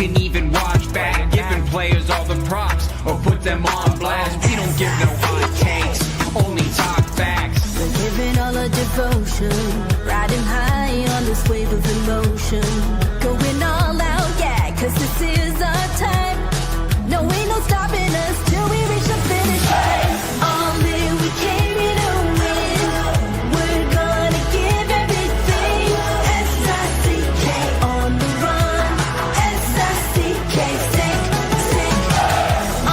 can even watch back, giving players all the props or put them on blast. We don't give no hot takes, only talk facts. We're giving all our devotion, riding high on this wave of emotion, going all out, yeah, 'cause this is our time. No, ain't no stopping us till we reach the finish line. All in, we came here to win. We're gonna give everything. S-I-C-K on the run. S-I-C-K, sick, sick.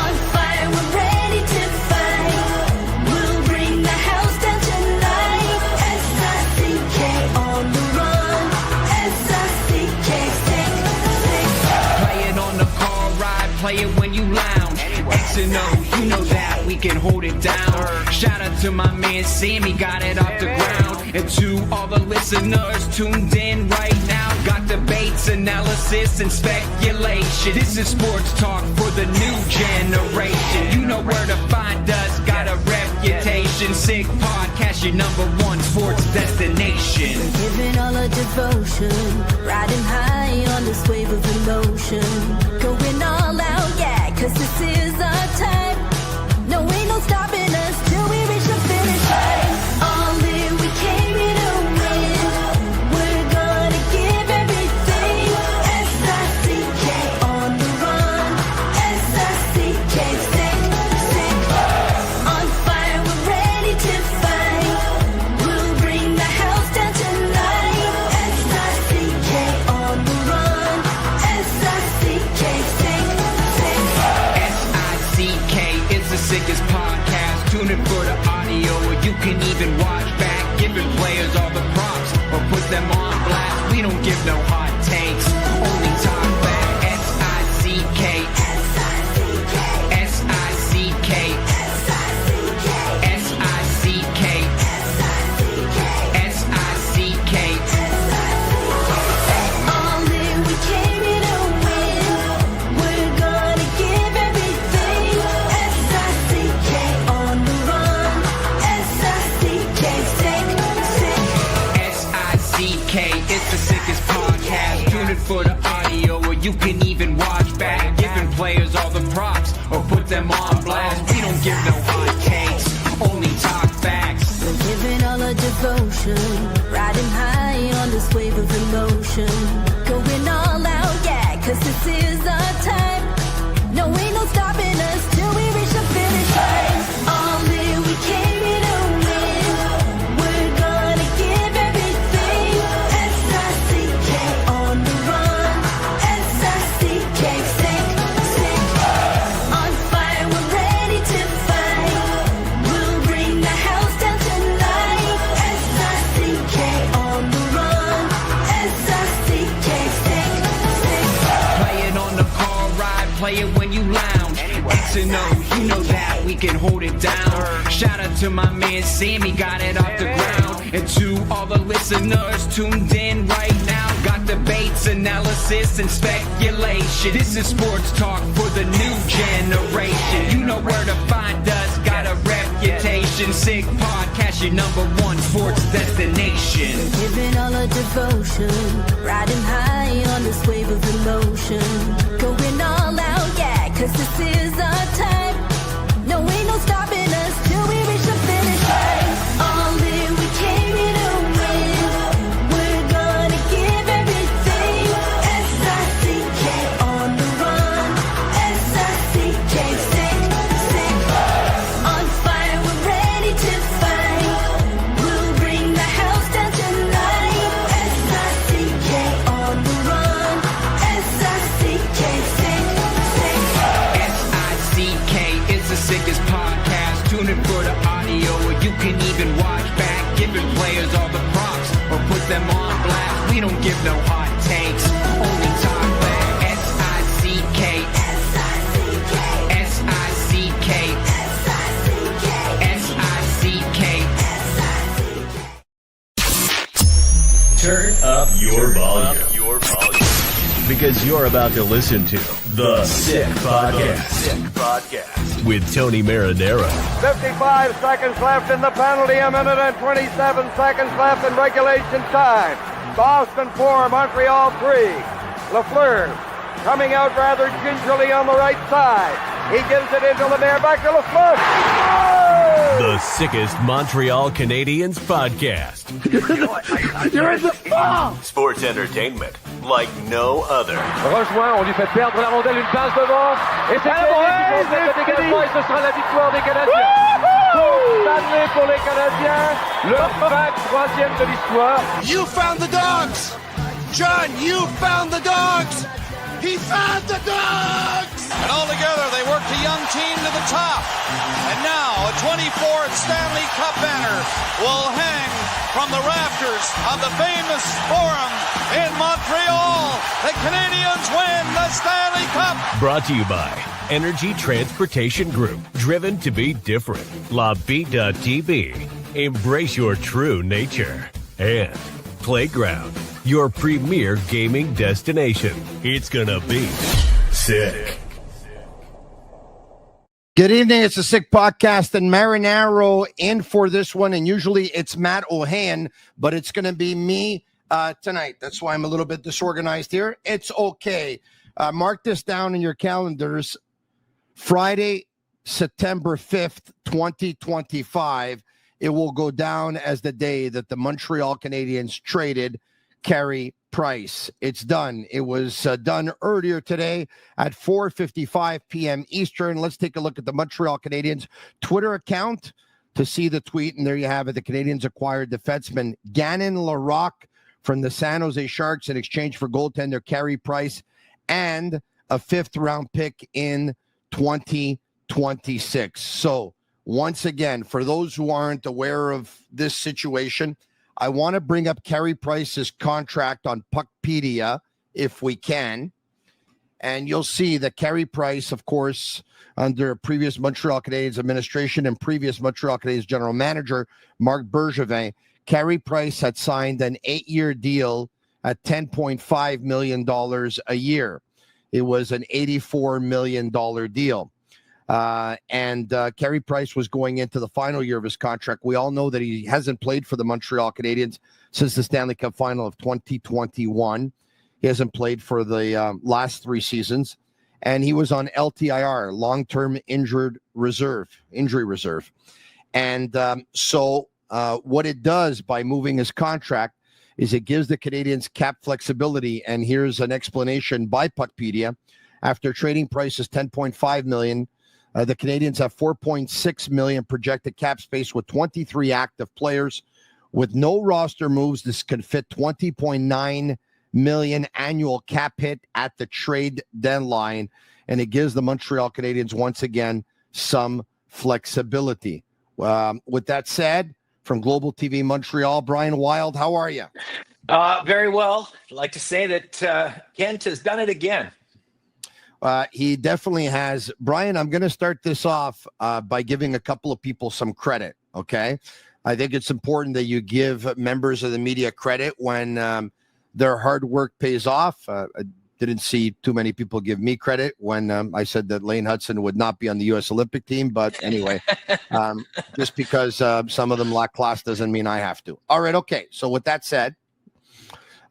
On fire, we're ready to fight. We'll bring the house down tonight. S-I-C-K on the run. S-I-C-K, sick, sick. Play it on the car ride, play it when you lounge. X and O, you know that we can hold it down. Shout out to my man Sammy, got it off the ground. And to all the listeners tuned in right now, got debates, analysis, and speculation. This is sports talk for the new generation. You know where to find us, got a reputation. Sick podcast, your #1 sports destination. Giving all our devotion, riding high on this wave of emotion, going all out, yeah, 'cause this is our time. No, ain't no stopping us till we reach the finish line. All in, we came here to win. We're gonna give everything. S-I-C-K on the run. S-I-C-K, sick, sick. On fire, we're ready to fight. We'll bring the house down tonight. S-I-C-K on the run. S-I-C-K, sick, sick. S-I-C-K is the sickest podcast. Tune in for the audio, or you can even watch back, giving players all the props or put them on blast. We don't give no hot takes, only talk back. S-I-C-K, S-I-C-K, S-I-C-K, S-I-C-K, S-I-C-K, S-I-C-K, S-I-C-K. all in, we came here to win. We're gonna give everything. S-I-C-K on the run. S-I-C-K, sick, sick. S-I-C-K, it's the sickest podcast. Tune in for the audio, or you can even watch back, giving players all the props or put them on blast. We don't give no hot takes, only talk facts. We're giving all our devotion, riding high on this wave of emotion, going all out, yeah, 'cause this is our time. No, ain't no stopping us till we reach the finish line. All in, we came here to win. We're gonna give everything. S-I-C-K on the run. S-I-C-K, sick, sick. On fire, we're ready to fight. We'll bring the house down tonight. S-I-C-K on the run. S-I-C-K, sick, sick. Play it on the car ride, play it when you lounge. X and O, you know that we can hold it down. Shout out to my man Sammy, got it off the ground. And to all the listeners tuned in right now, got debates, analysis, and speculation. This is sports talk for the new generation. You know where to find us, got a reputation. Sick podcast, your #1 sports destination. Giving all our devotion, riding high on this wave of emotion, going all out, yeah, 'cause this is our time. No, ain't no stopping us till we reach the finish line. All in, we came here to win. We're gonna give everything. S-I-C-K on the run. S-I-C-K, sick, sick. On fire, we're ready to fight. We'll bring the house down tonight. S-I-C-K on the run. S-I-C-K, sick, sick. S-I-C-K is the sickest podcast. Tune in for the audio, or you can even watch back, giving players all the props or put them on blast. We don't give no hot takes, only talk back. S-I-C-K, S-I-C-K, S-I-C-K, S-I-C-K, S-I-C-K. Turn up your volume. Because you're about to listen to The Sick Podcast. With Tony Marinaro. 55 seconds left in the penalty, a minute and 27 seconds left in regulation time. Boston 4, Montreal 3. Lafleur coming out rather gingerly on the right side. He gives it into Lemaire, back to Lafleur. The sickest Montreal Canadiens podcast. You're in the ball! Sports entertainment like no other. Rejoint, on lui fait perdre la rondelle, une passe devant. Et c'est fini. Ce sera la victoire des Canadiens. Coupe Stanley pour les Canadiens. Leur 23e de l'histoire. You found the dogs! John, you found the dogs! He found the dogs! And all together, they worked a young team to the top. And now, a 24th Stanley Cup banner will hang from the rafters of the famous Forum in Montreal. The Canadiens win the Stanley Cup! Brought to you by Energy Transportation Group. Driven to be different. La Vida TV. Embrace your true nature. And Playground, your premier gaming destination. It's gonna be sick. Good evening. It's the Sick Podcast, and Marinaro in for this one. And usually it's Matt O'Han, but it's going to be me tonight. That's why I'm a little bit disorganized here. It's okay. Mark this down in your calendars. Friday, September 5th, 2025. It will go down as the day that the Montreal Canadiens traded Carey Price. It's done. It was done earlier today at 4:55 p.m. Eastern. Let's take a look at the Montreal Canadiens Twitter account to see the tweet. And there you have it. The Canadiens acquired defenseman Gannon Laroque from the San Jose Sharks in exchange for goaltender Carey Price and a 5th-round pick in 2026. So, once again, for those who aren't aware of this situation, I want to bring up Carey Price's contract on Puckpedia if we can. And you'll see that Carey Price, of course, under previous Montreal Canadiens administration and previous Montreal Canadiens general manager, Marc Bergevin, Carey Price had signed an 8-year deal at $10.5 million a year. It was an $84 million deal. And Carey Price was going into the final year of his contract. We all know that he hasn't played for the Montreal Canadiens since the Stanley Cup final of 2021. He hasn't played for the last 3 seasons. And he was on LTIR, long-term injury reserve. And so what it does by moving his contract is it gives the Canadiens cap flexibility. And here's an explanation by Puckpedia. After trading Price's $10.5 million, the Canadiens have $4.6 million projected cap space with 23 active players. With no roster moves, this could fit $20.9 million annual cap hit at the trade deadline, and it gives the Montreal Canadiens once again some flexibility. With that said, from Global TV Montreal, Brian Wilde, how are you? Very well. I'd like to say that Kent has done it again. He definitely has. Brian, I'm going to start this off by giving a couple of people some credit, okay? I think it's important that you give members of the media credit when their hard work pays off. I didn't see too many people give me credit when I said that Lane Hudson would not be on the U.S. Olympic team. But anyway, just because some of them lack class doesn't mean I have to. All right, okay. So with that said,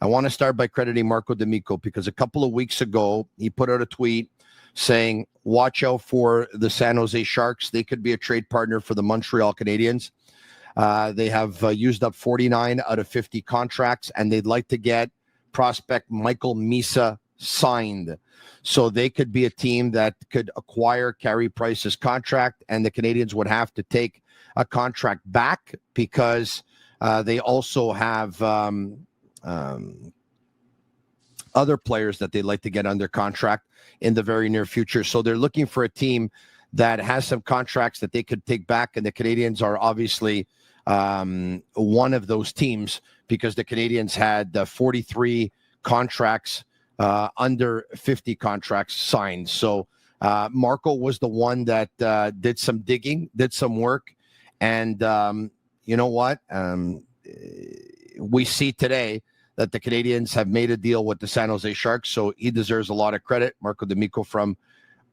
I want to start by crediting Marco D'Amico because a couple of weeks ago, he put out a tweet saying, watch out for the San Jose Sharks. They could be a trade partner for the Montreal Canadiens. They have used up 49 out of 50 contracts, and they'd like to get prospect Michael Misa signed. So they could be a team that could acquire Carey Price's contract, and the Canadiens would have to take a contract back because they also have other players that they'd like to get under contract in the very near future. So they're looking for a team that has some contracts that they could take back, and the Canadiens are obviously one of those teams because the Canadiens had 43 contracts, under 50 contracts signed. So Marco was the one that did some digging, did some work, and you know what? We see today that the Canadiens have made a deal with the San Jose Sharks, so he deserves a lot of credit, Marco D'Amico from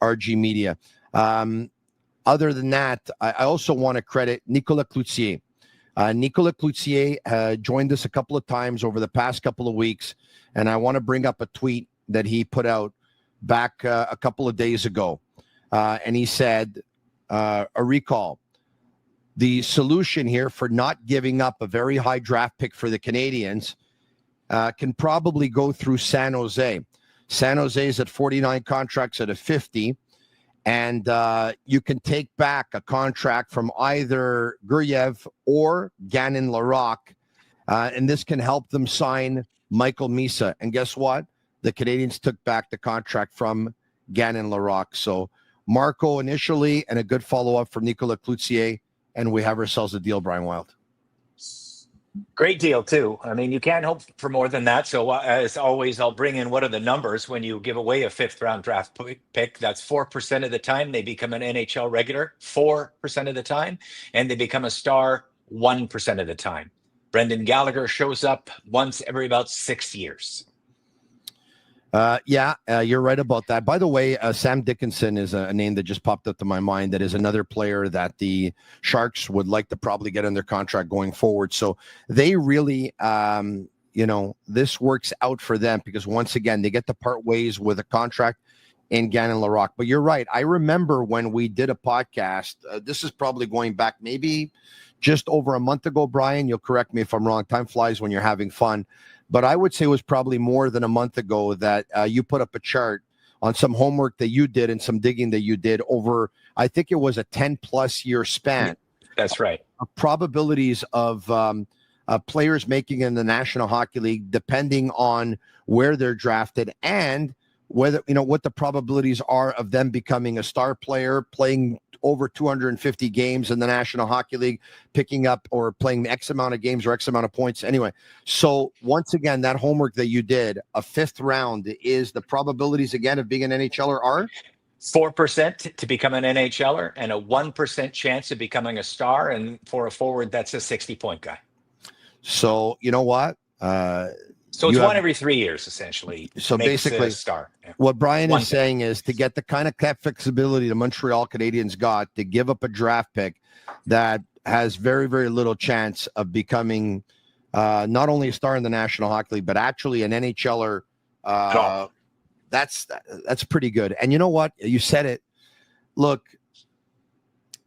RG Media. Other than that, I also want to credit Nicolas Cloutier. Nicolas Cloutier joined us a couple of times over the past couple of weeks, and I want to bring up a tweet that he put out back a couple of days ago, and he said, a recall. The solution here for not giving up a very high draft pick for the Canadiens can probably go through San Jose. San Jose is at 49 contracts at a 50, and you can take back a contract from either Guryev or Gannon Laroque, and this can help them sign Michael Misa. And guess what? The Canadiens took back the contract from Gannon Laroque. So Marco initially, and a good follow-up from Nicolas Cloutier, and we have ourselves a deal, Brian Wilde. Great deal, too. I mean, you can't hope for more than that. So, as always, I'll bring in what are the numbers when you give away a fifth-round draft pick. That's 4% of the time they become an NHL regular, 4% of the time, and they become a star 1% of the time. Brendan Gallagher shows up once every about 6 years. You're right about that. By the way, Sam Dickinson is a name that just popped up to my mind. That is another player that the Sharks would like to probably get under contract going forward. So they really, this works out for them because once again, they get to part ways with a contract in Gannon Laroque. But you're right. I remember when we did a podcast, this is probably going back maybe just over a month ago, Brian. You'll correct me if I'm wrong. Time flies when you're having fun. But I would say it was probably more than a month ago that you put up a chart on some homework that you did and some digging that you did over, I think it was a 10-plus year span. That's right. Probabilities of players making in the National Hockey League, depending on where they're drafted and whether, what the probabilities are of them becoming a star player, playing over 250 games in the National Hockey League, picking up or playing X amount of games or X amount of points. Anyway, so once again, that homework that you did, a fifth round is the probabilities again of being an NHLer are 4% to become an NHLer and a 1% chance of becoming a star. And for a forward, that's a 60-point guy. So you know what? So it's one every 3 years, essentially. So basically, star. Yeah. What Brian is saying is to get the kind of cap flexibility the Montreal Canadiens got to give up a draft pick that has very, very little chance of becoming not only a star in the National Hockey League, but actually an NHLer. That's pretty good. And you know what? You said it. Look,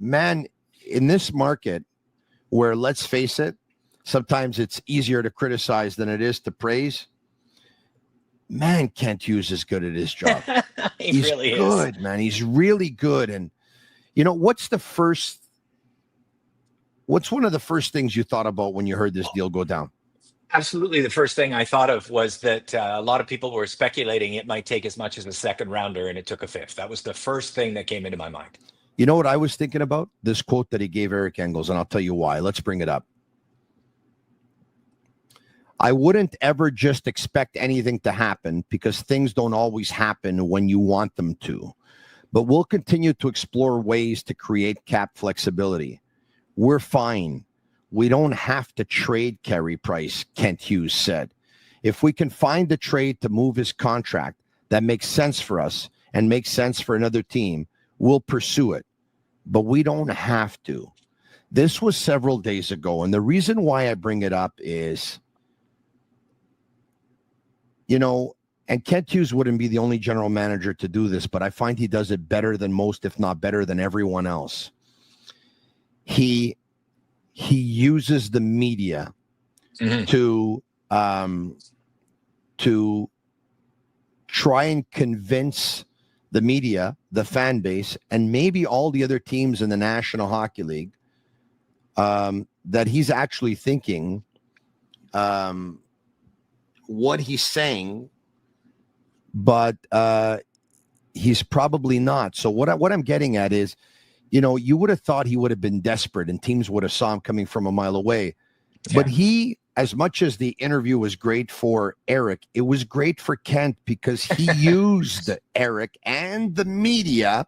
man, in this market where, let's face it, sometimes it's easier to criticize than it is to praise. Man, Kent Hughes is good at his job. He's really good, is. Man. He's really good. And, what's one of the first things you thought about when you heard this deal go down? Absolutely. The first thing I thought of was that a lot of people were speculating it might take as much as a second rounder, and it took a fifth. That was the first thing that came into my mind. You know what I was thinking about? This quote that he gave Eric Engels, and I'll tell you why. Let's bring it up. I wouldn't ever just expect anything to happen because things don't always happen when you want them to. But we'll continue to explore ways to create cap flexibility. We're fine. We don't have to trade Carey Price, Kent Hughes said. If we can find a trade to move his contract that makes sense for us and makes sense for another team, we'll pursue it. But we don't have to. This was several days ago. And the reason why I bring it up is, and Kent Hughes wouldn't be the only general manager to do this, but I find he does it better than most, if not better than everyone else. He uses the media to try and convince the media, the fan base, and maybe all the other teams in the National Hockey League that he's actually thinking what he's saying, but he's probably not. So what I'm getting at is, you would have thought he would have been desperate and teams would have saw him coming from a mile away. Yeah. But he, as much as the interview was great for Eric, it was great for Kent because he used Eric and the media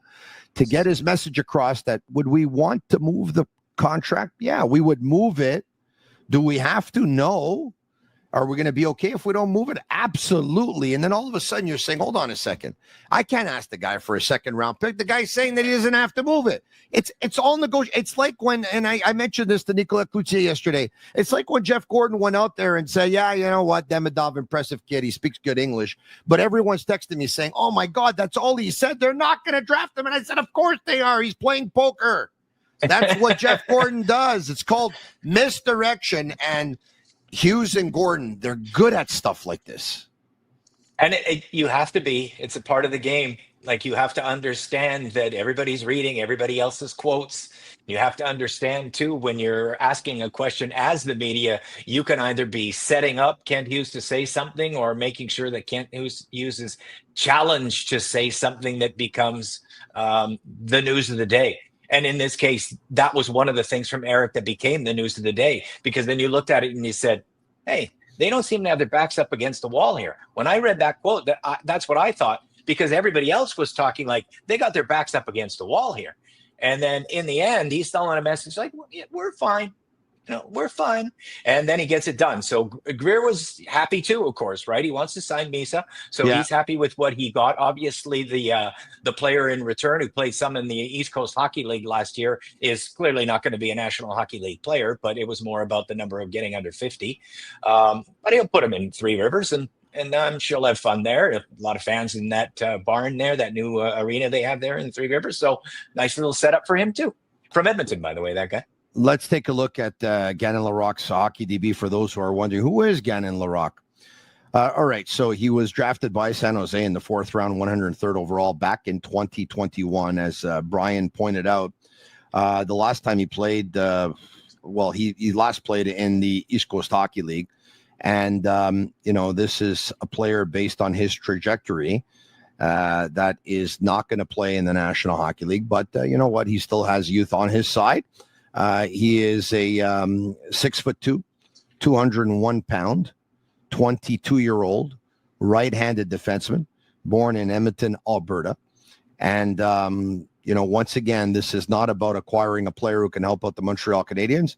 to get his message across that would we want to move the contract? Yeah, we would move it. Do we have to? No. Are we going to be okay if we don't move it? Absolutely. And then all of a sudden you're saying, hold on a second. I can't ask the guy for a second round pick. The guy's saying that he doesn't have to move it. It's all negotiable. It's like when, and I mentioned this to Nicolas Cloutier yesterday. It's like when Jeff Gordon went out there and said, yeah, you know what, Demidov, impressive kid. He speaks good English. But everyone's texting me saying, oh my God, that's all he said. They're not going to draft him. And I said, of course they are. He's playing poker. That's what Jeff Gordon does. It's called misdirection. And Hughes and Gordon, they're good at stuff like this. And you have to be. It's a part of the game. Like, you have to understand that everybody's reading everybody else's quotes. You have to understand, too, when you're asking a question as the media, you can either be setting up Kent Hughes to say something or making sure that Kent Hughes is challenged to say something that becomes the news of the day. And in this case, that was one of the things from Eric that became the news of the day, because then you looked at it and you said, hey, they don't seem to have their backs up against the wall here. When I read that quote, that's what I thought, because everybody else was talking like they got their backs up against the wall here. And then in the end, he's selling a message like, well, yeah, we're fine. We're fine. And then he gets it done. So Greer was happy too, of course, right? He wants to sign Misa. So he's happy with what he got. Obviously, the player in return who played some in the East Coast Hockey League last year is clearly not going to be a National Hockey League player, but it was more about the number of getting under 50. But he'll put him in Three Rivers, and I'm sure he'll have fun there. A lot of fans in that barn there, that new arena they have there in Three Rivers. So nice little setup for him too. From Edmonton, by the way, that guy. Let's take a look at Gannon Laroque's hockey DB for those who are wondering, who is Gannon Laroque? All right, so he was drafted by San Jose in the 4th round, 103rd overall back in 2021. As Brian pointed out, the last time he played, he last played in the East Coast Hockey League. And, this is a player based on his trajectory that is not going to play in the National Hockey League. But you know what? He still has youth on his side. He is a 6'2", 201 pound, 22-year-old right-handed defenseman, born in Edmonton, Alberta. And, once again, this is not about acquiring a player who can help out the Montreal Canadiens.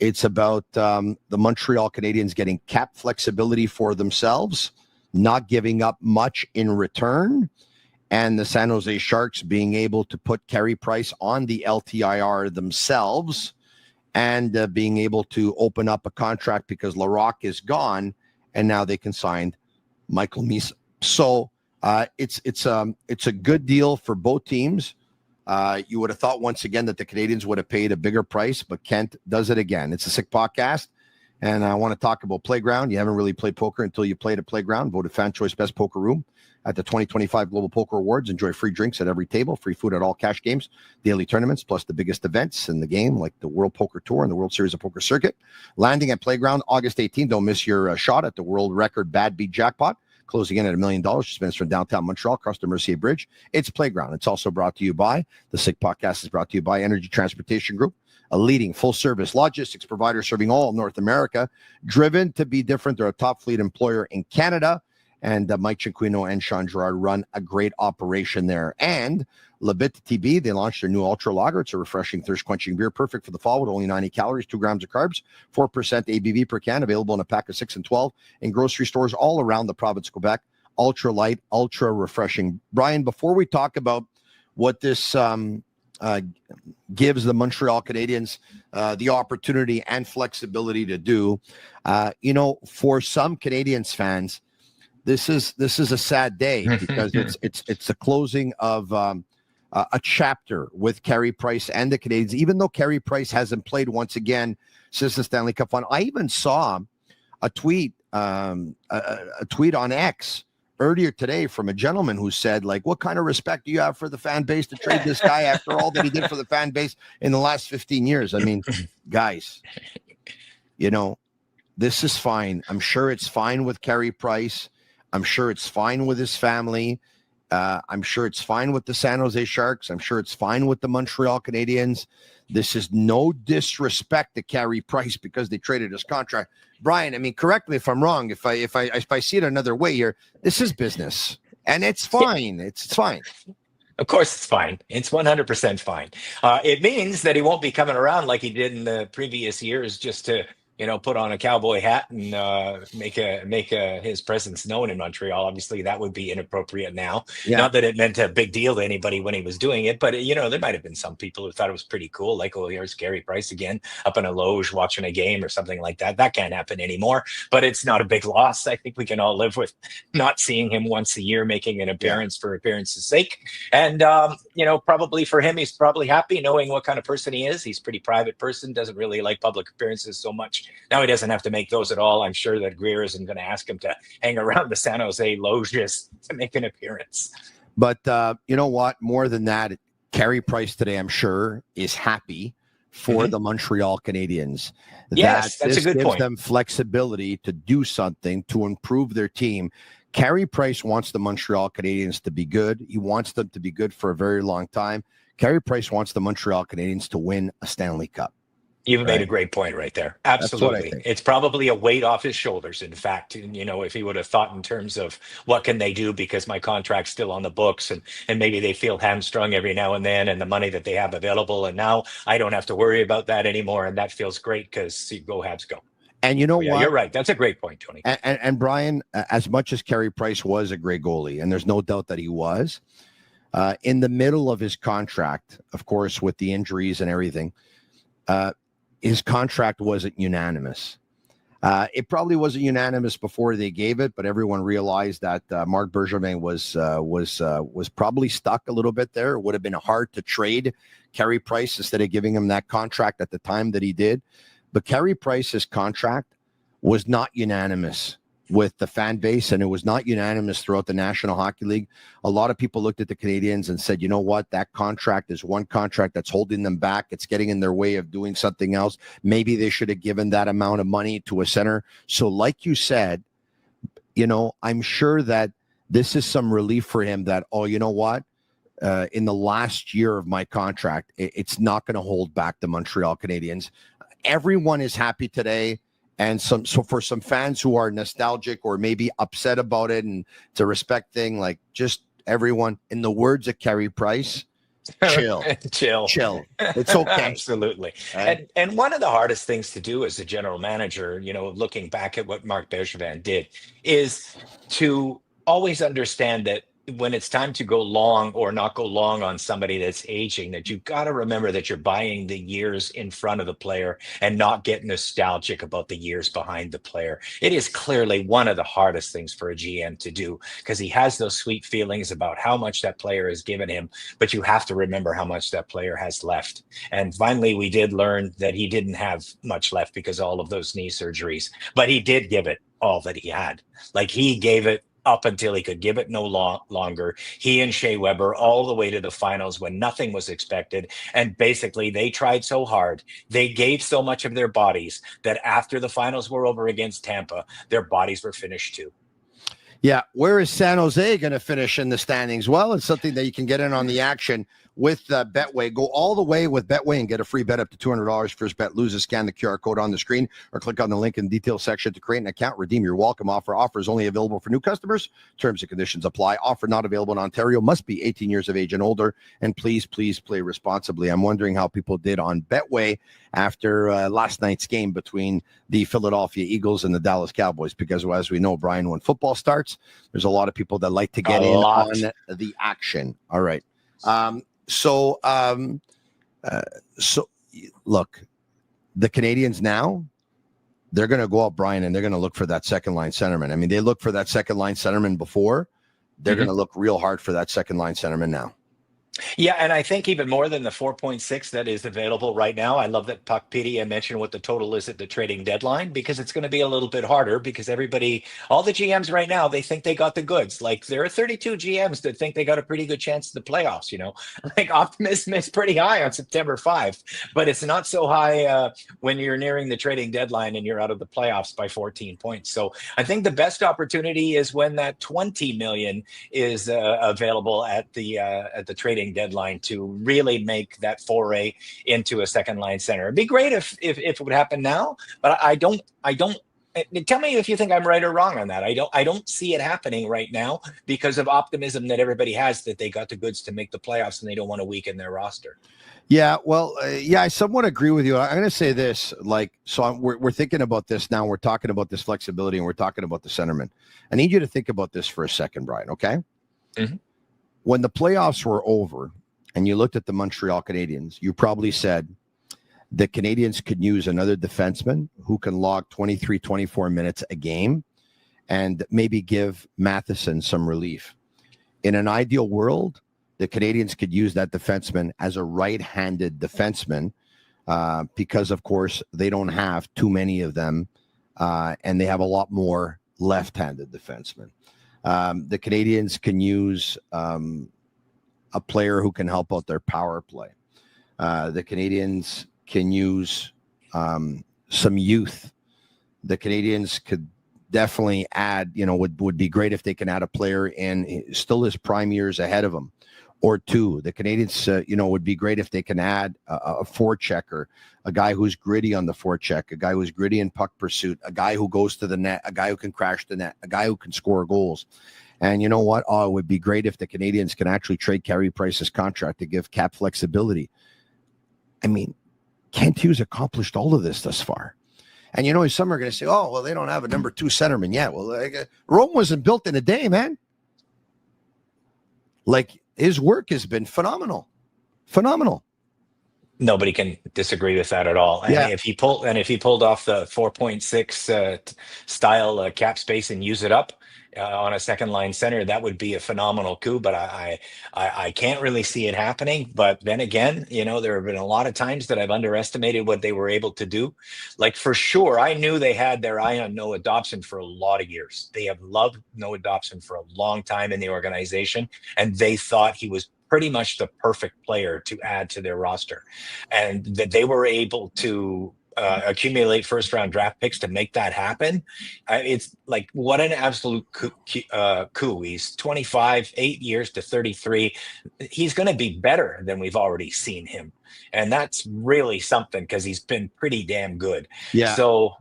It's about the Montreal Canadiens getting cap flexibility for themselves, not giving up much in return, and the San Jose Sharks being able to put Carey Price on the LTIR themselves and being able to open up a contract because Laroque is gone, and now they can sign Michael Misa. So it's a good deal for both teams. You would have thought once again that the Canadiens would have paid a bigger price, but Kent does it again. It's a sick podcast. And I want to talk about Playground. You haven't really played poker until you played at Playground. Voted Fan Choice Best Poker Room at the 2025 Global Poker Awards. Enjoy free drinks at every table, free food at all cash games, daily tournaments, plus the biggest events in the game, like the World Poker Tour and the World Series of Poker Circuit. Landing at Playground August 18th. Don't miss your shot at the world record Bad Beat Jackpot, closing in at $1 million. Just minutes from downtown Montreal, across the Mercier Bridge. It's Playground. It's also brought to you by, the Sick Podcast is brought to you by Energy Transportation Group, a leading full-service logistics provider serving all of North America, driven to be different. They're a top fleet employer in Canada, and Mike Cinquino and Sean Gerard run a great operation there. And Bittt Tibi, they launched their new Ultra Lager. It's a refreshing, thirst-quenching beer, perfect for the fall with only 90 calories, 2 grams of carbs, 4% ABV per can, available in a pack of 6 and 12 in grocery stores all around the province of Quebec. Ultra light, ultra refreshing. Brian, before we talk about what this gives the Montreal Canadiens the opportunity and flexibility to do, for some Canadiens fans, this is a sad day because it's the closing of a chapter with Carey Price and the Canadiens. Even though Carey Price hasn't played once again since the Stanley Cup final, I even saw a tweet on X earlier today from a gentleman who said, like, what kind of respect do you have for the fan base to trade this guy after all that he did for the fan base in the last 15 years? I mean, guys, this is fine. I'm sure it's fine with Carey Price. I'm sure it's fine with his family. I'm sure it's fine with the San Jose Sharks. I'm sure it's fine with the Montreal Canadiens. This is no disrespect to Carey Price because they traded his contract. Brian, I mean, correct me if I'm wrong. If I see it another way here, this is business, and it's fine. It's fine. Of course, it's fine. It's 100% fine. It means that he won't be coming around like he did in the previous years, just to put on a cowboy hat and make his presence known in Montreal. Obviously, that would be inappropriate now. Yeah. Not that it meant a big deal to anybody when he was doing it, but there might have been some people who thought it was pretty cool. Like, oh, here's Carey Price again up in a loge watching a game or something like that. That can't happen anymore. But it's not a big loss. I think we can all live with not seeing him once a year, making an appearance for appearance's sake. And probably for him, he's probably happy knowing what kind of person he is. He's a pretty private person, doesn't really like public appearances so much. Now he doesn't have to make those at all. I'm sure that Greer isn't going to ask him to hang around the San Jose loges to make an appearance. But you know what? More than that, Carey Price today, I'm sure, is happy for the Montreal Canadiens. Yes, that's a good gives point. Them flexibility to do something to improve their team. Carey Price wants the Montreal Canadiens to be good. He wants them to be good for a very long time. Carey Price wants the Montreal Canadiens to win a Stanley Cup. You've made a great point right there. Absolutely. It's probably a weight off his shoulders, in fact. And, if he would have thought in terms of what can they do because my contract's still on the books and maybe they feel hamstrung every now and then and the money that they have available. And now I don't have to worry about that anymore. And that feels great because go Habs go. And you know what? You're right. That's a great point, Tony. And Brian, as much as Carey Price was a great goalie, and there's no doubt that he was, in the middle of his contract, of course, with the injuries and everything, his contract wasn't unanimous. It probably wasn't unanimous before they gave it, but everyone realized that Marc Bergevin was probably stuck a little bit there. It would have been hard to trade Carey Price instead of giving him that contract at the time that he did. But Carey Price's contract was not unanimous with the fan base, and it was not unanimous throughout the National Hockey League. A lot of people looked at the Canadiens and said, you know what, that contract is one contract that's holding them back. It's getting in their way of doing something else. Maybe they should have given that amount of money to a center. So like you said, I'm sure that this is some relief for him that, you know what, in the last year of my contract, it's not going to hold back the Montreal Canadiens. Everyone is happy today. And so for some fans who are nostalgic or maybe upset about it, and it's a respect thing, like just everyone, in the words of Carey Price, chill. Chill. It's okay. Absolutely. And one of the hardest things to do as a general manager, looking back at what Marc Bergevin did, is to always understand that when it's time to go long or not go long on somebody that's aging, that you've got to remember that you're buying the years in front of the player and not get nostalgic about the years behind the player. It is clearly one of the hardest things for a GM to do because he has those sweet feelings about how much that player has given him, but you have to remember how much that player has left. And finally, we did learn that he didn't have much left because of all of those knee surgeries, but he did give it all that he had. Like he gave it up until he could give it no longer. He and Shea Weber all the way to the finals when nothing was expected. And basically they tried so hard. They gave so much of their bodies that after the finals were over against Tampa, their bodies were finished too. Yeah. Where is San Jose going to finish in the standings? Well, it's something that you can get in on the action with Betway. Go all the way with Betway and get a free bet up to $200. First bet loses. Scan the QR code on the screen or click on the link in the details section to create an account. Redeem your welcome offer. Offer is only available for new customers. Terms and conditions apply. Offer not available in Ontario. Must be 18 years of age and older. And please play responsibly. I'm wondering how people did on Betway after last night's game between the Philadelphia Eagles and the Dallas Cowboys, because as we know, Brian, when football starts, there's a lot of people that like to get in on the action. All right. So look, the Canadiens now, they're going to go out, Brian, and they're going to look for that second line centerman. I mean, they looked for that second line centerman before. They're going to look real hard for that second line centerman now. Yeah, and I think even more than the 4.6 that is available right now. I love that Puckpedia mentioned what the total is at the trading deadline, because it's going to be a little bit harder because all the GMs right now, they think they got the goods. Like there are 32 GMs that think they got a pretty good chance at the playoffs, like optimism is pretty high on September 5, but it's not so high when you're nearing the trading deadline and you're out of the playoffs by 14 points. So I think the best opportunity is when that 20 million is available at the trading deadline to really make that foray into a second line center. It'd be great if it would happen now, but I don't Tell me if you think I'm right or wrong on that. I don't see it happening right now because of optimism that everybody has that they got the goods to make the playoffs and they don't want to weaken their roster. Yeah, well, I somewhat agree with you. I'm going to say this, we're thinking about this now. We're talking about this flexibility, and we're talking about the centerman. I need you to think about this for a second, Brian. Okay, Mm-hmm. When the playoffs were over, and you looked at the Montreal Canadiens, you probably said the Canadiens could use another defenseman who can log 23, 24 minutes a game, and maybe give Matheson some relief. In an ideal world, the Canadiens could use that defenseman as a right-handed defenseman because, of course, they don't have too many of them, and they have a lot more left-handed defensemen. The Canadiens can use a player who can help out their power play. The Canadiens can use some youth. The Canadiens could definitely add, would be great if they can add a player in still his prime years ahead of him. Or two, the Canadiens, would be great if they can add a forechecker, a guy who's gritty on the forecheck, a guy who's gritty in puck pursuit, a guy who goes to the net, a guy who can crash the net, a guy who can score goals. And you know what? Oh, it would be great if the Canadiens can actually trade Carey Price's contract to give cap flexibility. I mean, Kent Hughes accomplished all of this thus far. And some are going to say, oh, well, they don't have a number 2 centerman yet. Well, Rome wasn't built in a day, man. His work has been phenomenal. Nobody can disagree with that at all. And if he pulled off the 4.6 style cap space and use it up on a second line center, that would be a phenomenal coup. But I can't really see it happening. But then again, there have been a lot of times that I've underestimated what they were able to do. Like, for sure, I knew they had their eye on Noah Dobson for a lot of years. They have loved Noah Dobson for a long time in the organization, and they thought he was pretty much the perfect player to add to their roster, and that they were able to accumulate first-round draft picks to make that happen. It's like, what an absolute coup. He's 25, 8 years to 33. He's going to be better than we've already seen him, and that's really something because he's been pretty damn good. Yeah. So,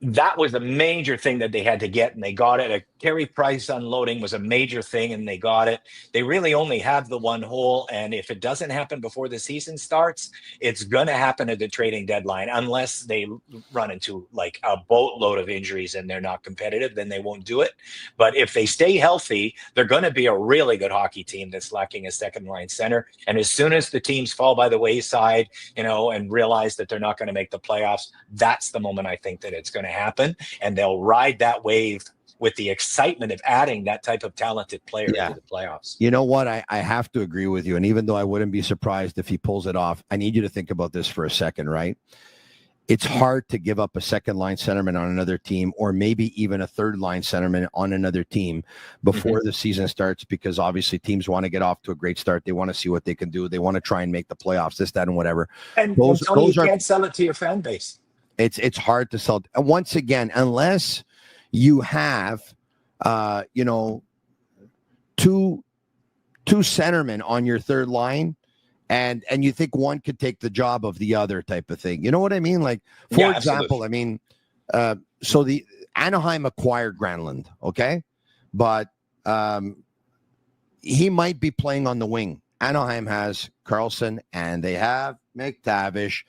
that was a major thing that they had to get, and they got it. A Carey Price unloading was a major thing, and they got it. They really only have the one hole, and if it doesn't happen before the season starts, it's going to happen at the trading deadline, unless they run into like a boatload of injuries and they're not competitive, then they won't do it. But if they stay healthy, they're going to be a really good hockey team that's lacking a second line center. And as soon as the teams fall by the wayside, and realize that they're not going to make the playoffs, that's the moment I think that it's going to happen, and they'll ride that wave with the excitement of adding that type of talented player to the playoffs. You know what? I have to agree with you. And even though I wouldn't be surprised if he pulls it off, I need you to think about this for a second, right? It's hard to give up a second line centerman on another team, or maybe even a third line centerman on another team before the season starts, because obviously teams want to get off to a great start. They want to see what they can do. They want to try and make the playoffs, this, that, and whatever. And those you can't sell it to your fan base. It's hard to sell. And once again, unless you have, two centermen on your third line, and you think one could take the job of the other, type of thing. You know what I mean? Like, for example, absolutely. So the Anaheim acquired Granlund, okay? But he might be playing on the wing. Anaheim has Carlson, and they have McTavish,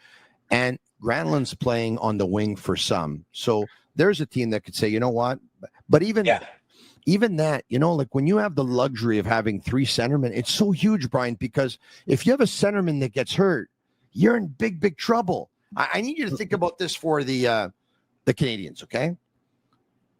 and Granlund's playing on the wing for some. So there's a team that could say, you know what? But even that, like when you have the luxury of having 3 centermen, it's so huge, Brian, because if you have a centerman that gets hurt, you're in big, big trouble. I need you to think about this for the Canadiens, okay?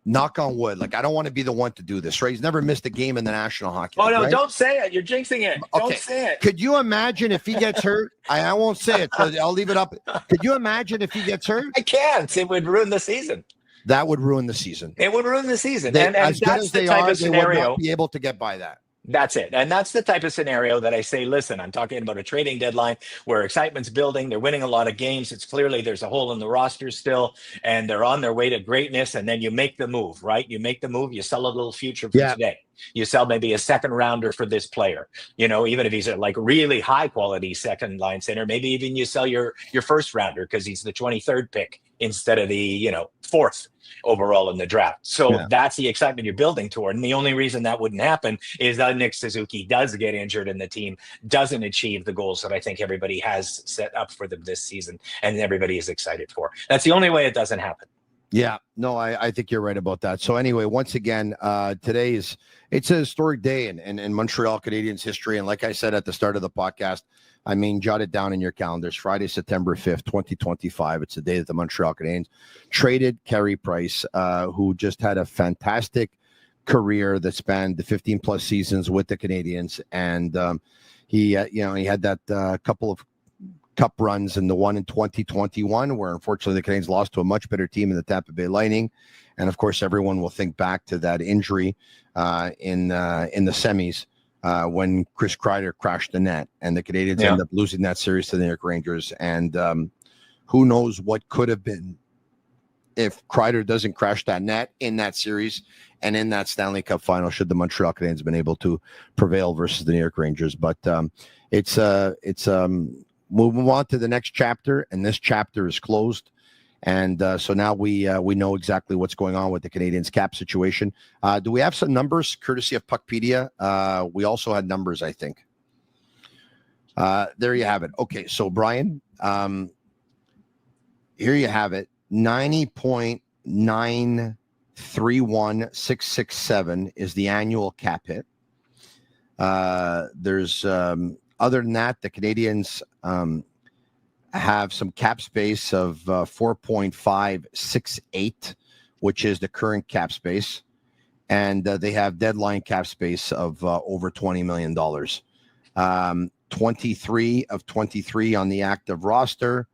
Knock on wood. Like, I don't want to be the one to do this, right? He's never missed a game in the National Hockey League. Oh, no, right? Don't say it. You're jinxing it. Okay. Don't say it. Could you imagine if he gets hurt? I won't say it, so I'll leave it up. Could you imagine if he gets hurt? I can't. It would ruin the season. That would ruin the season. It would ruin the season. And that's the type of scenario. They would not be able to get by that. That's it. And that's the type of scenario that I say, listen, I'm talking about a trading deadline where excitement's building. They're winning a lot of games. It's clearly there's a hole in the roster still, and they're on their way to greatness. And then you make the move, right? You make the move. You sell a little future for today. You sell maybe a second rounder for this player, even if he's a like really high quality second line center, maybe even you sell your first rounder because he's the 23rd pick instead of the 4th overall in the draft. So that's the excitement you're building toward. And the only reason that wouldn't happen is that Nick Suzuki does get injured and the team doesn't achieve the goals that I think everybody has set up for them this season and everybody is excited for. That's the only way it doesn't happen. Yeah, no, I think you're right about that. So anyway, once again, today it's a historic day in Montreal Canadiens history. And like I said at the start of the podcast, I mean, jot it down in your calendars. Friday, September 5th, 2025. It's the day that the Montreal Canadiens traded Carey Price, who just had a fantastic career that spanned the 15 plus seasons with the Canadiens. And he had that couple of cup runs, and the one in 2021 where unfortunately the Canadiens lost to a much better team in the Tampa Bay Lightning. And of course, everyone will think back to that injury in the semis when Chris Kreider crashed the net, and the Canadiens end up losing that series to the New York Rangers. And who knows what could have been if Kreider doesn't crash that net in that series and in that Stanley Cup final, should the Montreal Canadiens been able to prevail versus the New York Rangers. But we'll move on to the next chapter, and this chapter is closed. And so now we know exactly what's going on with the Canadiens cap situation. Do we have some numbers courtesy of Puckpedia? We also had numbers, I think. There you have it. Okay, so Brian, here you have it. 90.931667 is the annual cap hit. There's other than that, the Canadiens have some cap space of 4.568, which is the current cap space. And they have deadline cap space of over $20 million. 23 of 23 on the active roster.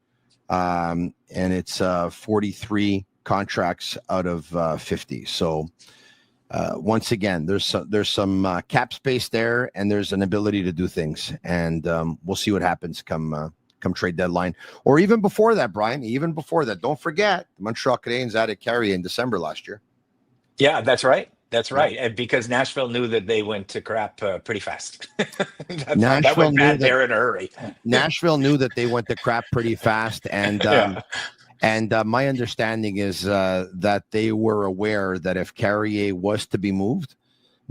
And it's 43 contracts out of 50. So once again, there's some cap space there, and there's an ability to do things. And we'll see what happens come trade deadline, or even before that, Brian. Even before that, don't forget the Montreal Canadiens added Carey in December last year. Yeah, that's right. That's right. And because Nashville knew that they went to crap pretty fast. that went bad there in a hurry. Nashville knew that they went to crap pretty fast, and my understanding is that they were aware that if Carrier was to be moved,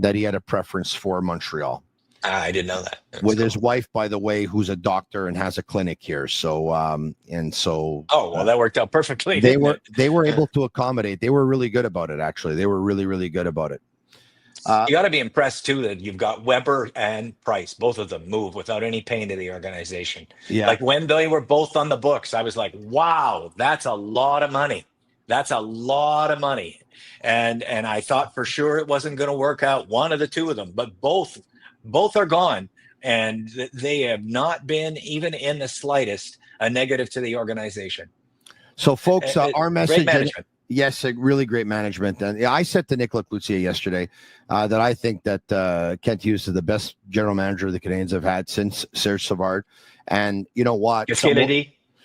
that he had a preference for Montreal. I didn't know that. With his wife, by the way, who's a doctor and has a clinic here. So, oh, well, that worked out perfectly. They were able to accommodate. They were really good about it. Actually, they were really, really good about it. You got to be impressed too that you've got Weber and Price, both of them move without any pain to the organization. Yeah. Like when they were both on the books, I was like, wow, that's a lot of money. That's a lot of money. And I thought for sure it wasn't going to work out, one of the two of them, but both are gone, and they have not been even in the slightest a negative to the organization. So folks, our message, yes, really great management. And I said to Nicolas Cloutier yesterday that I think that Kent Hughes is the best general manager the Canadiens have had since Serge Savard. And you know what?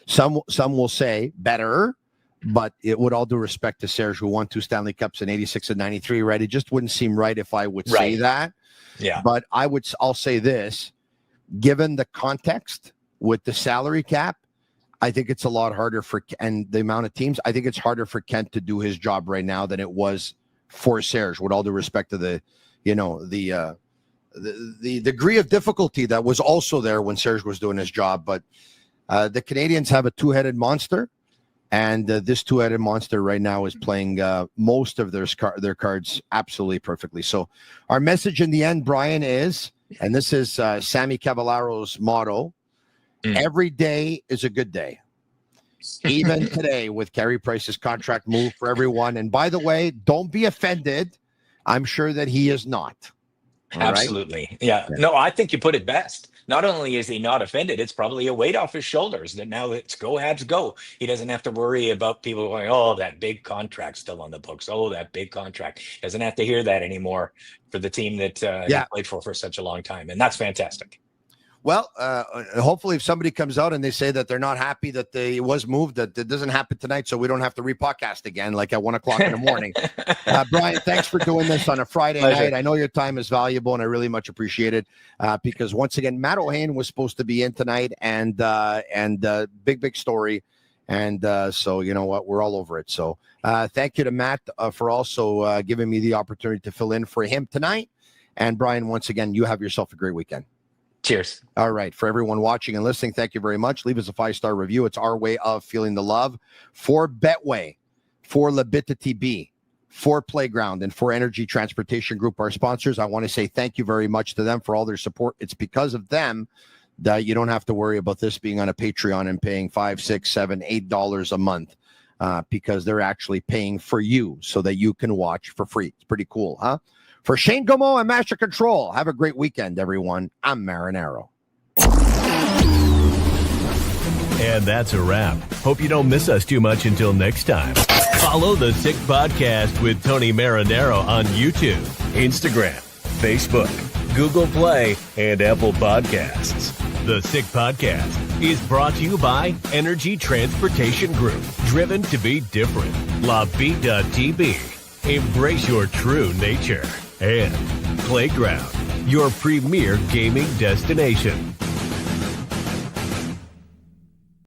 Some will say better, but it would all due respect to Serge, who won 2 Stanley Cups in 86 and 93, right? It just wouldn't seem right if I would say that. Yeah. But I'll say this, given the context with the salary cap, I think it's a lot harder and the amount of teams, I think it's harder for Kent to do his job right now than it was for Serge, with all due respect to the degree of difficulty that was also there when Serge was doing his job. But the Canadiens have a two-headed monster. And this two-headed monster right now is playing most of their cards absolutely perfectly. So our message in the end, Brian, is, and this is Sammy Cavallaro's motto, every day is a good day. Even today with Carey Price's contract move for everyone. And by the way, don't be offended. I'm sure that he is not. Absolutely. Right? Yeah. No, I think you put it best. Not only is he not offended, it's probably a weight off his shoulders that now it's go Habs go. He doesn't have to worry about people going, oh, that big contract still on the books. Oh, that big contract. He doesn't have to hear that anymore for the team that he played for such a long time. And that's fantastic. Well, hopefully if somebody comes out and they say that they're not happy that it was moved, that it doesn't happen tonight, so we don't have to repodcast again like at 1 o'clock in the morning. Brian, thanks for doing this on a Friday night. I know your time is valuable, and I really much appreciate it because once again, Matt O'Hain was supposed to be in tonight, and big story. And so, you know what? We're all over it. So thank you to Matt for also giving me the opportunity to fill in for him tonight. And Brian, once again, you have yourself a great weekend. Cheers. All right. For everyone watching and listening, thank you very much. Leave us a 5-star review. It's our way of feeling the love. For Betway, for Bittt Tibi, for Playground, and for Energy Transportation Group, our sponsors, I want to say thank you very much to them for all their support. It's because of them that you don't have to worry about this being on a Patreon and paying $5, $6, $7, $8 a month because they're actually paying for you so that you can watch for free. It's pretty cool, huh? For Shane Gomo and Master Control, have a great weekend, everyone. I'm Marinaro. And that's a wrap. Hope you don't miss us too much until next time. Follow The Sick Podcast with Tony Marinaro on YouTube, Instagram, Facebook, Google Play, and Apple Podcasts. The Sick Podcast is brought to you by Energy Transportation Group, driven to be different. LaVie.tv, embrace your true nature. And Playground, your premier gaming destination.